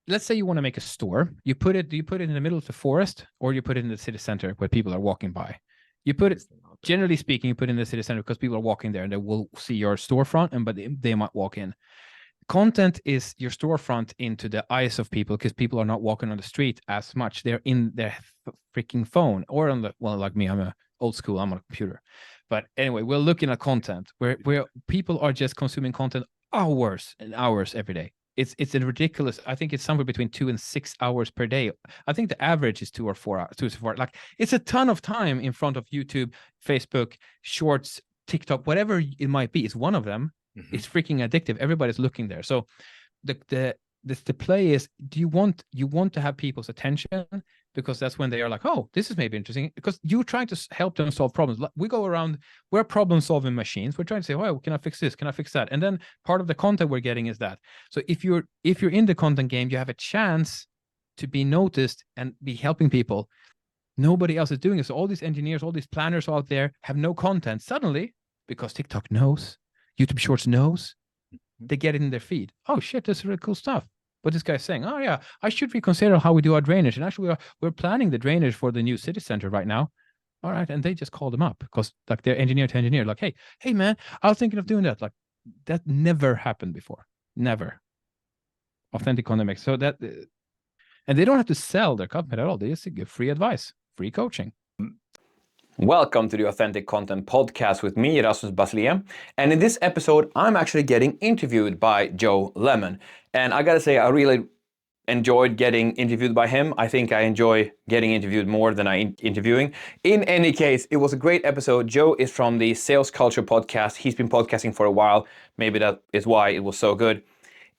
let's say you want to make a store. You put it in the middle of the forest, or you put it in the city center where people are walking by. You put it, generally speaking, you put it in the city center because people are walking there and they will see your storefront, but they might walk in. Content is your storefront into the eyes of people because people are not walking on the street as much. They're in their freaking phone or on the, well, like me, I'm a old school, I'm on a computer. But anyway, we're looking at content where people are just consuming content hours and hours every day. It's a ridiculous. I think it's somewhere between 2 and 6 hours per day. I think the average is 2 or 4 hours. 2 to 4. Like it's a ton of time in front of YouTube, Facebook, Shorts, TikTok, whatever it might be. It's one of them. Mm-hmm. It's freaking addictive. Everybody's looking there. So the play is, do you want to have people's attention? Because that's when they are like, oh, this is maybe interesting, because you're trying to help them solve problems. We go around, we're problem solving machines. We're trying to say, oh, can I fix this? Can I fix that? And then part of the content we're getting is that. So if you're in the content game, you have a chance to be noticed and be helping people. Nobody else is doing it. So all these engineers, all these planners out there have no content. Suddenly, because TikTok knows, YouTube Shorts knows, they get it in their feed. Oh shit, this is really cool stuff. But this guy's saying, oh yeah, I should reconsider how we do our drainage. And actually, we're planning the drainage for the new city center right now. All right, and they just called them up because like they're engineer to engineer. Like, hey man, I was thinking of doing that. Like that never happened before. Never. Authentic content makes so that, and they don't have to sell their company at all. They just give free advice, free coaching. Welcome to the Authentic Content Podcast with me, Rasmus Baslier. And in this episode, I'm actually getting interviewed by Joe Lemon. And I gotta say, I really enjoyed getting interviewed by him. I think I enjoy getting interviewed more than interviewing. In any case, it was a great episode. Joe is from the Sales Culture Podcast. He's been podcasting for a while. Maybe that is why it was so good.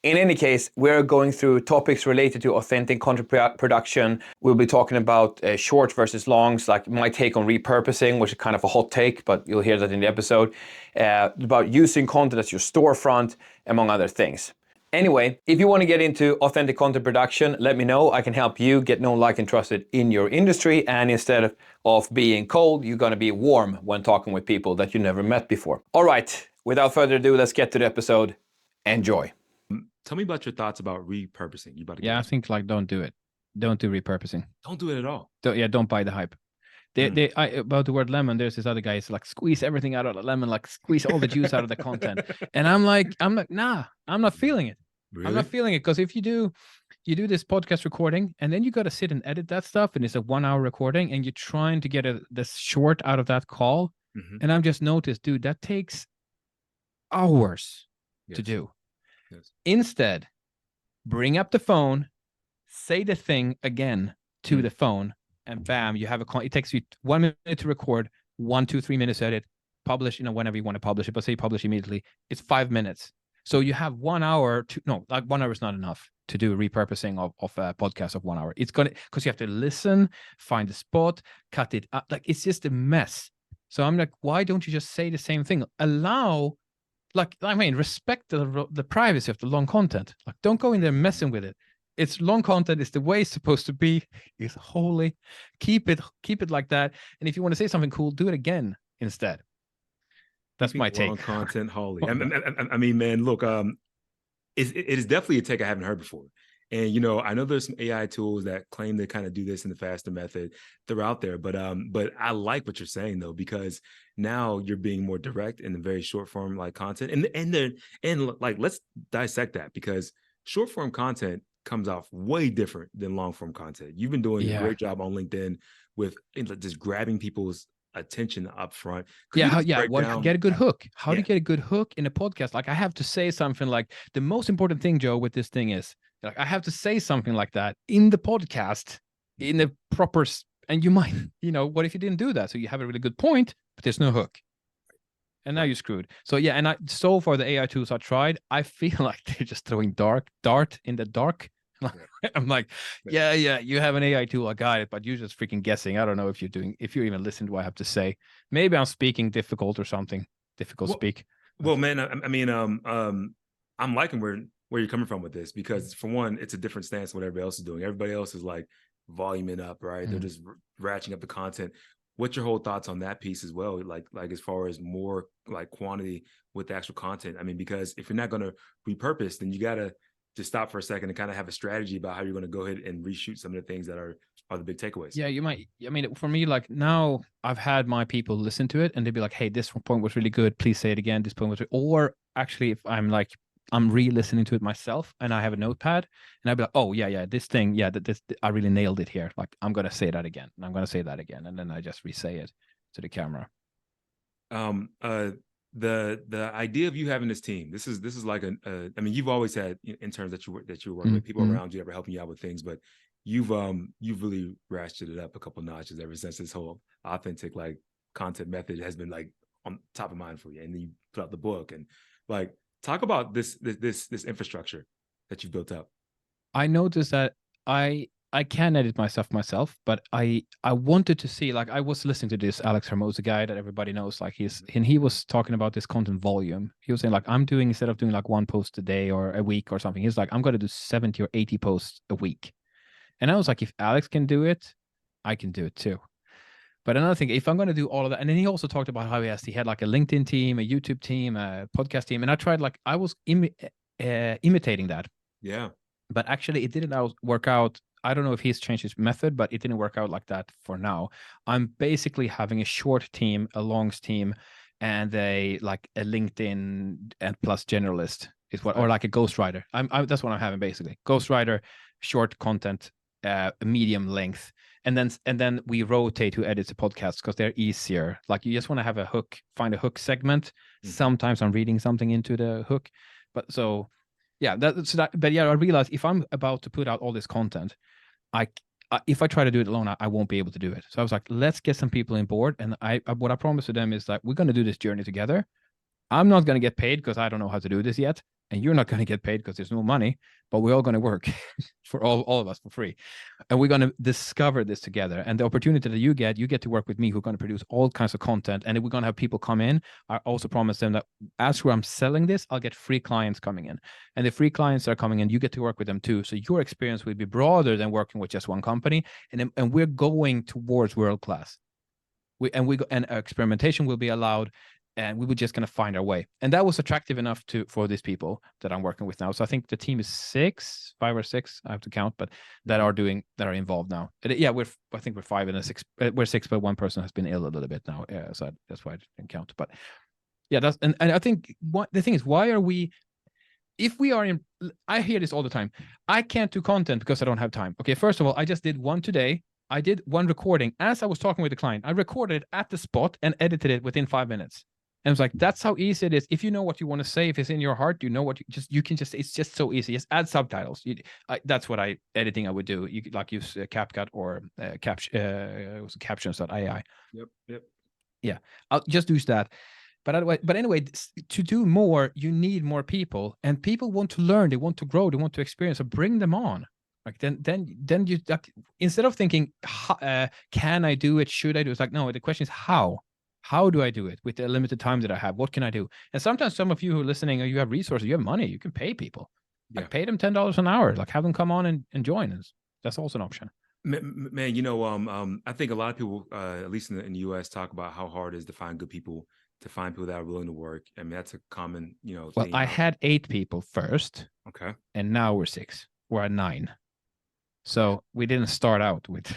In any case, we're going through topics related to authentic content production. We'll be talking about short versus longs, like my take on repurposing, which is kind of a hot take, but you'll hear that in the episode, about using content as your storefront, among other things. Anyway, if you want to get into authentic content production, let me know. I can help you get known, liked, and trusted in your industry. And instead of being cold, you're going to be warm when talking with people that you never met before. All right, without further ado, let's get to the episode. Enjoy. Tell me about your thoughts about repurposing. You about to I think like don't do it. Don't do repurposing. Don't do it at all. Don't buy the hype. About the word lemon, there's this other guy. It's like squeeze everything out of the lemon, like squeeze all the juice out of the content. And I'm like, nah, I'm not feeling it. Really? I'm not feeling it because if you do this podcast recording and then you got to sit and edit that stuff, and it's a 1 hour recording, and you're trying to get this short out of that call, and I've just noticed, dude, that takes hours to do. Yes. Instead, bring up the phone, say the thing again to the phone, and bam, you have a call. It takes you 1 minute to record, 1, 2, 3 minutes edit, publish, whenever you want to publish it, but say publish immediately. It's 5 minutes. So you have 1 hour to, 1 hour is not enough to do repurposing of a podcast of 1 hour. It's because you have to listen, find the spot, cut it up. Like it's just a mess. So I'm like, why don't you just say the same thing? Respect the privacy of the long content. Like, don't go in there messing with it. It's long content. It's the way it's supposed to be. It's holy. Keep it like that. And if you want to say something cool, do it again instead. That's my take. Long content, holy. I mean, man, look, it is definitely a take I haven't heard before. And, I know there's some AI tools that claim to kind of do this in the faster method. They're out there, but I like what you're saying though, because now you're being more direct in the very short form like content, and let's dissect that, because short form content comes off way different than long form content. You've been doing a great job on LinkedIn with just grabbing people's attention up front. Get a good hook. How to get a good hook in a podcast? Like I have to say something like, the most important thing, Joe, with this thing is, like, I have to say something like that in the podcast in a proper, and you might, what if you didn't do that? So you have a really good point, but there's no hook. And now you're screwed. So and so far the AI tools I tried, I feel like they're just throwing dart in the dark. I'm like, yeah, you have an AI tool, I got it, but you're just freaking guessing. I don't know if you're even listening to what I have to say. Maybe I'm speaking difficult or something. Speak. Well, man, I mean, I'm liking where you're coming from with this, because for one, it's a different stance than what everybody else is doing. Everybody else is like voluming up, right? They're just ratcheting up the content. What's your whole thoughts on that piece as well? Like as far as more like quantity with the actual content. I mean, because if you're not going to repurpose, then you got to just stop for a second and kind of have a strategy about how you're going to go ahead and reshoot some of the things that are the big takeaways. Yeah, you might. I mean, for me, like now I've had my people listen to it and they'd be like, hey, this point was really good. Please say it again. This point was, or actually, if I'm like, I'm re-listening to it myself and I have a notepad and I'd be like, oh yeah, this thing, yeah, this I really nailed it here. Like I'm gonna say that again and I'm gonna say that again. And then I just re-say it to the camera. The idea of you having this team, this is like I mean, you've always had interns that you were working with, people around you that were helping you out with things, but you've really ratcheted it up a couple notches ever since this whole authentic like content method has been like on top of mind for you. And then you put out the book and like talk about this infrastructure that you've built up. I noticed that I can edit my stuff myself, but I wanted to see, like, I was listening to this Alex Hermosa guy that everybody knows, like he was talking about this content volume. He was saying like, I'm doing, instead of doing like 1 post a day or a week or something, he's like, I'm going to do 70 or 80 posts a week. And I was like, if Alex can do it, I can do it too. But another thing, if I'm going to do all of that, and then he also talked about how he had like a LinkedIn team, a YouTube team, a podcast team, and I tried, like, I was imitating that. Yeah. But actually it didn't work out. I don't know if he's changed his method, but it didn't work out like that for now. I'm basically having a short team, a longs team, and a LinkedIn and plus generalist is what, or like a ghostwriter. That's what I'm having basically. Ghostwriter, short content, medium length, and then we rotate who edits the podcast because they're easier. Like you just want to have a hook, find a hook segment. Mm-hmm. Sometimes I'm reading something into the hook, but so. Yeah, but yeah, I realized if I'm about to put out all this content, if I try to do it alone, I won't be able to do it. So I was like, let's get some people on board. And what I promised to them is that we're going to do this journey together. I'm not going to get paid because I don't know how to do this yet. And you're not going to get paid because there's no money, but we're all going to work for all of us for free. And we're going to discover this together. And the opportunity that you get to work with me, who's going to produce all kinds of content. And we're going to have people come in. I also promise them that as who I'm selling this, I'll get free clients coming in. And the free clients that are coming in, you get to work with them too. So your experience will be broader than working with just one company. And we're going towards world class. And experimentation will be allowed. And we were just going to find our way. And that was attractive enough for these people that I'm working with now. So I think the team is 5 or 6, I have to count, but that are involved now. And yeah, I think we're 5 and 6. We're 6, but one person has been ill a little bit now. Yeah, so that's why I didn't count. But yeah, and I think the thing is, why are we, if we are in, I hear this all the time. I can't do content because I don't have time. Okay, first of all, I just did one today. I did one recording as I was talking with the client. I recorded it at the spot and edited it within 5 minutes. And it's like, that's how easy it is. If you know what you want to say, if it's in your heart, you know what you can just, it's just so easy. Just add subtitles. That's what editing I would do. You could like use CapCut or captions.ai. Yep. Yeah, I'll just use that. But anyway, to do more, you need more people, and people want to learn. They want to grow. They want to experience. So bring them on. Like then you, like, instead of thinking, can I do it? Should I do it? It's like, no, the question is how. How do I do it with the limited time that I have? What can I do? And sometimes some of you who are listening, or you have resources, you have money, you can pay people. Like pay them $10 an hour. Like have them come on and join us. That's also an option. Man, I think a lot of people, at least in the US, talk about how hard it is to find good people, to find people that are willing to work. I mean, that's a common, Well, theme. I had 8 people first. Okay. And now we're 6. We're at 9. So we didn't start out with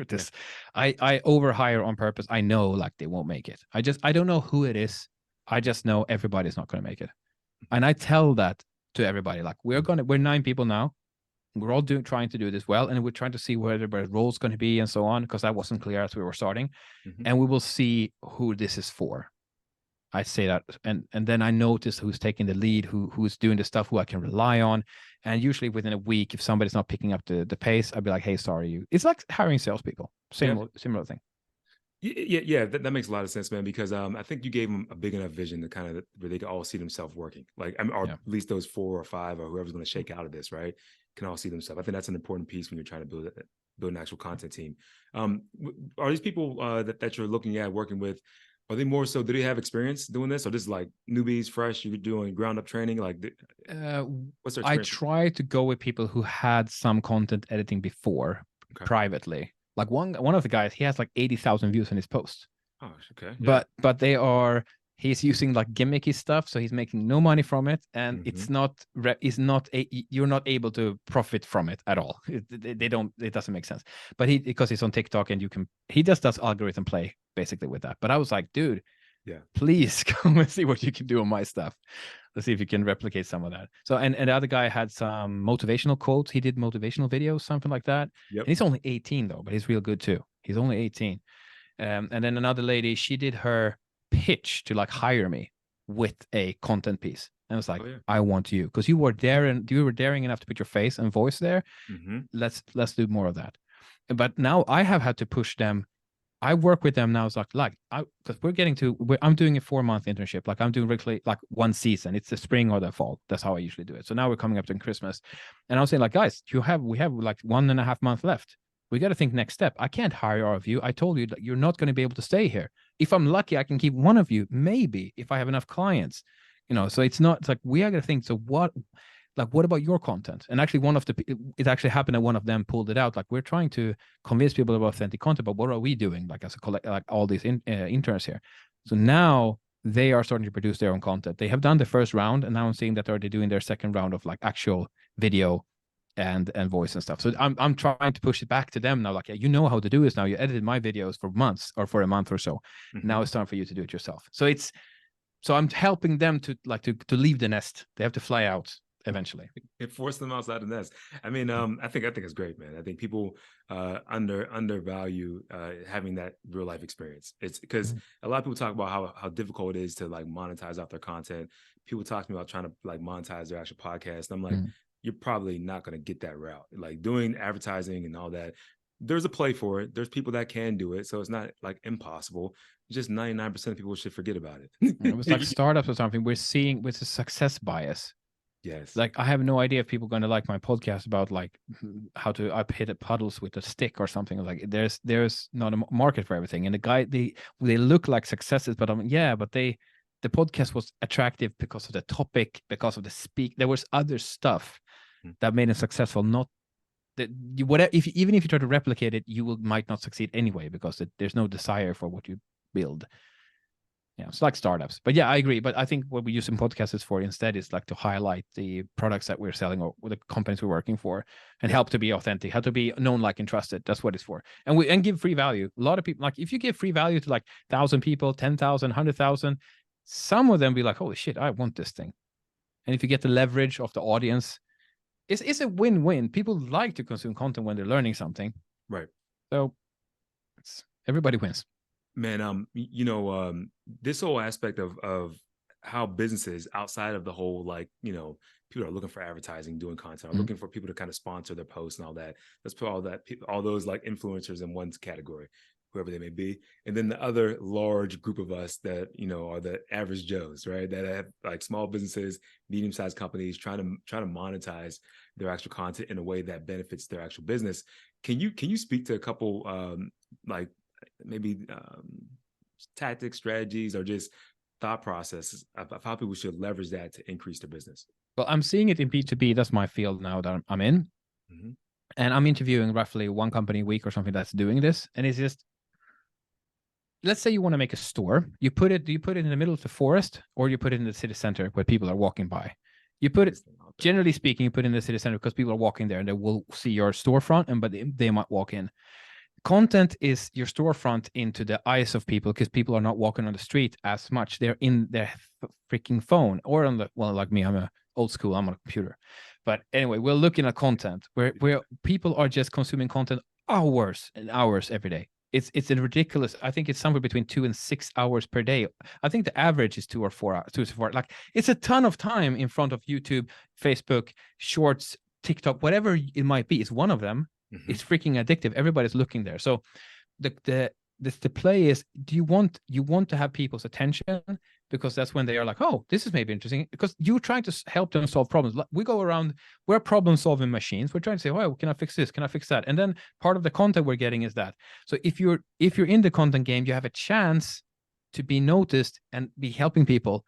this. I overhire on purpose. I know like they won't make it. I don't know who it is. I just know everybody's not going to make it. And I tell that to everybody. Like we're 9 people now. We're all trying to do this well. And we're trying to see where the role's going to be and so on, because that wasn't clear as we were starting. Mm-hmm. And we will see who this is for. I say that, and then I notice who's taking the lead, who's doing the stuff, who I can rely on. And usually within a week, if somebody's not picking up the pace, I'd be like, hey, sorry, it's like hiring salespeople. Similar thing. Yeah, that makes a lot of sense, man, because I think you gave them a big enough vision to kind of where they can all see themselves working, like, or at least those 4 or 5 or whoever's going to shake out of this, right, can all see themselves. I think that's an important piece when you're trying to build an actual content team. Are these people that you're looking at working with, are they more so, do they have experience doing this, or just like newbies, fresh, you're doing ground up training? Like, what's their experience? I try to go with people who had some content editing before, privately. Like one of the guys, he has like 80,000 views on his post. Oh, okay. Yeah. But they are he's using like gimmicky stuff, so he's making no money from it, and it's not you're not able to profit from it at all. It doesn't make sense. But because he's on TikTok and he just does algorithm play basically with that. But I was like, dude, Yeah, please come and see what you can do on my stuff. Let's see if you can replicate some of that. So, and the other guy had some motivational quotes. He did motivational videos, something like that. yep. And he's only 18 though, but he's real good too. He's only 18. And then another lady, she did her pitch to like hire me with a content piece. And I was like, I want you, because you were daring enough to put your face and voice there. Let's do more of that. But now I have had to push them. I work with them now. It's like because I'm doing a 4-month internship. Like I'm doing regularly like one season. It's the spring or the fall. That's how I usually do it. So now we're coming up to Christmas, and I was saying like, guys, we have like 1.5 months left. We got to think next step. I can't hire all of you. I told you that you're not going to be able to stay here. If I'm lucky, I can keep one of you, maybe, if I have enough clients. So it's like we are going to think. So what about your content? And actually, it actually happened that one of them pulled it out. Like, we're trying to convince people about authentic content, but what are we doing? Like, as a like all these interns here. So now they are starting to produce their own content. They have done the first round, and now I'm seeing that they're already doing their second round of like actual video and voice and stuff. So I'm trying to push it back to them now. Like, yeah, you know how to do this now. You edited my videos for months or for a month or so. Now it's time for you to do it yourself. So I'm helping them to leave the nest. They have to fly out eventually. It forced them outside the nest. I mean, I think it's great, man. I think people undervalue having that real life experience. It's because a lot of people talk about how difficult it is to like monetize out their content. People talk to me about trying to like monetize their actual podcast. And I'm like, you're probably not going to get that route. Like doing advertising and all that, there's a play for it. There's people that can do it. So it's not like impossible. Just 99% of people should forget about it. It was like startups or something. We're seeing with the success bias. Yes. Like, I have no idea if people are going to like my podcast about like how to hit puddles with a stick or something. Like, there's not a market for everything. And the guy, they look like successes, but the podcast was attractive because of the topic, because of the there was other stuff that made it successful. Not that even if you try to replicate it, you might not succeed anyway, because there's no desire for what you build. Yeah, it's like startups. But yeah, I agree. But I think what we use in podcasts for instead is like to highlight the products that we're selling or the companies we're working for, and help to be authentic, help to be known, like, and trusted. That's what it's for. And give free value. A lot of people, like, if you give free value to like 1,000 people, 10,000, 100,000, some of them be like, holy shit, I want this thing. And if you get the leverage of the audience, it's a win-win. People like to consume content when they're learning something. Right. So everybody wins. Man, this whole aspect of how businesses outside of the whole, like, people are looking for advertising, doing content, are looking for people to kind of sponsor their posts and all that. Let's put all those like influencers in one category, whoever they may be. And then the other large group of us that, are the average Joes, right? That have like small businesses, medium-sized companies trying to monetize their actual content in a way that benefits their actual business. Can you speak to a couple like maybe tactics, strategies, or just thought processes of how people should leverage that to increase their business? Well, I'm seeing it in B2B. That's my field now that I'm in. And I'm interviewing roughly one company a week or something that's doing this. And it's just, let's say you want to make a store. Do you put it in the middle of the forest, or you put it in the city center where people are walking by? You put it, generally speaking, you put it in the city center because people are walking there and they will see your storefront, but they might walk in. Content is your storefront into the eyes of people, because people are not walking on the street as much. They're in their freaking phone or on like me, I'm a old school, I'm on a computer. But anyway, we're looking at content where people are just consuming content hours and hours every day. It's a ridiculous. I think it's somewhere between 2 and 6 hours per day. I think the average is 2 or 4 hours, 2 to 4. Like, it's a ton of time in front of YouTube, Facebook, Shorts, TikTok, whatever it might be. It's one of them. It's freaking addictive. Everybody's looking there. So the play is, do you want to have people's attention, because that's when they are like, oh, this is maybe interesting, because you're trying to help them solve problems. We go around, we're problem solving machines. We're trying to say, oh, can I fix this? Can I fix that? And then part of the content we're getting is that. So if you're in the content game, you have a chance to be noticed and be helping people.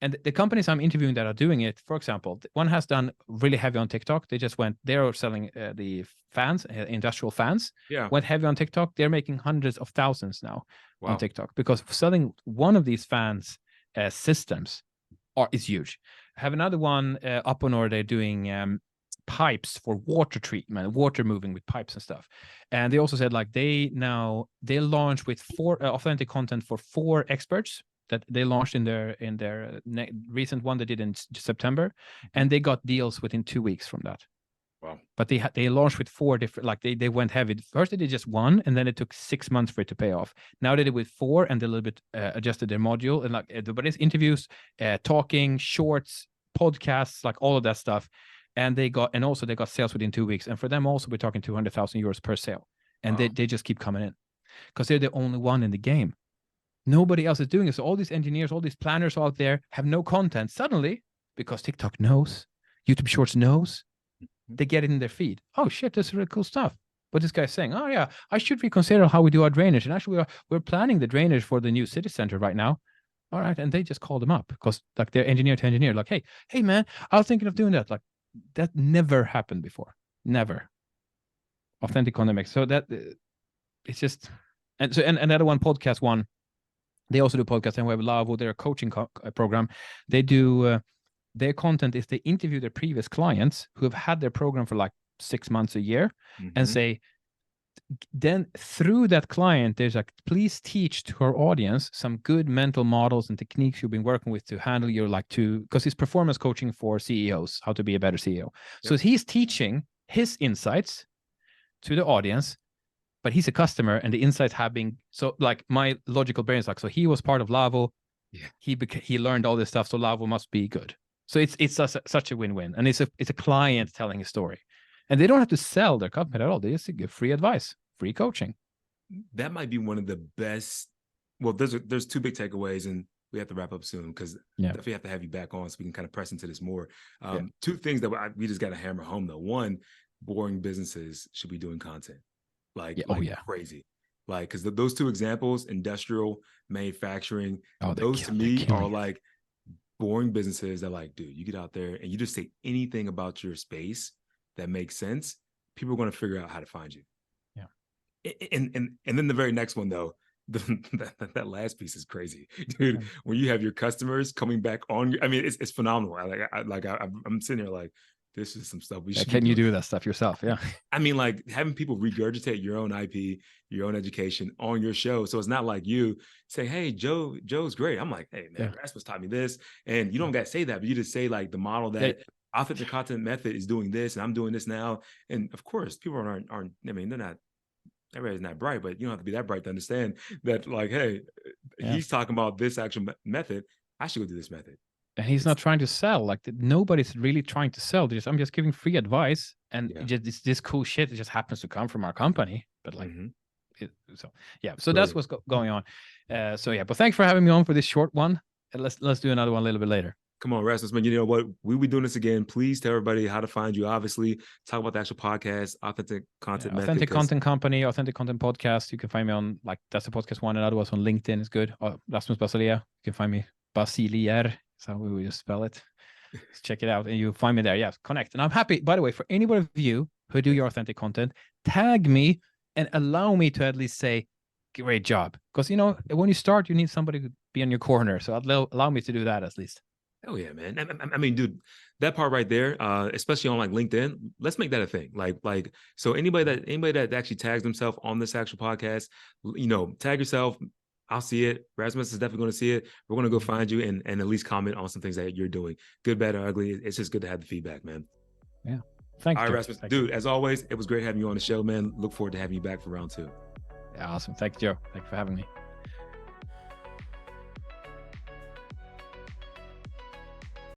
And the companies I'm interviewing that are doing it, for example, one has done really heavy on TikTok. They're selling the fans, industrial fans. Yeah. Went heavy on TikTok. They're making hundreds of thousands now on TikTok, because selling one of these fans systems is huge. I have another one up on order. They're doing pipes for water treatment, water moving with pipes and stuff. And they also said like they launched with 4 authentic content for 4 experts that they launched in their recent one they did in September, and they got deals within 2 weeks from that. Wow. But they launched with 4 different, like they went heavy. First they did just 1, and then it took 6 months for it to pay off. Now they did it with 4, and they a little bit adjusted their module, and like but it's interviews, talking, shorts, podcasts, like all of that stuff. And they got sales within 2 weeks. And for them also, we're talking 200,000 euros per sale. And wow. they just keep coming in because they're the only one in the game. Nobody else is doing it. So all these engineers, all these planners out there have no content. Suddenly, because TikTok knows, YouTube Shorts knows, they get it in their feed. Oh shit, this is really cool stuff. But this guy's saying, oh yeah, I should reconsider how we do our drainage. And actually, we're planning the drainage for the new city center right now. All right. And they just called them up because like they're engineer to engineer. Like, hey man, I was thinking of doing that. Like, that never happened before. Never. Authentic content makes so that it's just and another one, podcast one. They also do podcasts, and we have Lavo, their coaching program. They do their content is they interview their previous clients who have had their program for like 6 months, a year, and say, then through that client, there's like, please teach to our audience some good mental models and techniques you've been working with to handle your because it's performance coaching for CEOs, how to be a better CEO. Yep. So he's teaching his insights to the audience, but he's a customer, and the insights have been, so like my logical brain is like, so he was part of Lavo. Yeah. He learned all this stuff, so Lavo must be good. So it's such a win-win, and it's a client telling a story. And they don't have to sell their company at all. They just give free advice, free coaching. That might be one of the best. Well, there's 2 big takeaways, and we have to wrap up soon because we have to have you back on so we can kind of press into this more. 2 things that we just got to hammer home though. One, boring businesses should be doing content like crazy. Like, because those 2 examples, industrial, manufacturing, those to me are like boring businesses that like, dude, you get out there and you just say anything about your space that makes sense, people are going to figure out how to find you. Yeah. And then the very next one though, that last piece is crazy, dude. When you have your customers coming back on, I mean, it's phenomenal. I'm sitting here like, this is some stuff we should. Can you do that stuff yourself? Yeah. I mean, like having people regurgitate your own IP, your own education on your show. So it's not like you say, hey, Joe's great. I'm like, hey man, Rasmus taught me this. And you don't got to say that, but you just say like the model that authentic content method is doing this, and I'm doing this now. And of course, people aren't, I mean, everybody's not bright, but you don't have to be that bright to understand that like, hey, he's talking about this actual method. I should go do this method. And he's not trying to sell. Like nobody's really trying to sell. I'm just giving free advice, and just this cool shit. It just happens to come from our company. But like, so that's what's going on. But thanks for having me on for this short one. And let's do another one a little bit later. Come on, Rasmus, man. You know what? We'll be doing this again. Please tell everybody how to find you. Obviously, talk about the actual podcast, Authentic Content Method. Authentic Content Company, Authentic Content Podcast. You can find me on, like, that's the podcast one. Another one's on LinkedIn. It's good. Rasmus Basilia. You can find me. Basilier. That's how we just spell it. Just check it out, and you'll find me there. Yeah, connect. And I'm happy, by the way, for anybody of you who do your authentic content, tag me and allow me to at least say, great job. Because, when you start, you need somebody to be on your corner. So allow me to do that at least. Oh yeah, man. I mean, dude, that part right there, especially on like LinkedIn, let's make that a thing. Like, so anybody that actually tags themselves on this actual podcast, tag yourself. I'll see it. Rasmus is definitely going to see it. We're going to go find you and at least comment on some things that you're doing. Good, bad, or ugly. It's just good to have the feedback, man. Yeah. Thanks. All right, Rasmus. Dude, as always, it was great having you on the show, man. Look forward to having you back for round 2. Yeah, awesome. Thank you, Joe. Thank you for having me.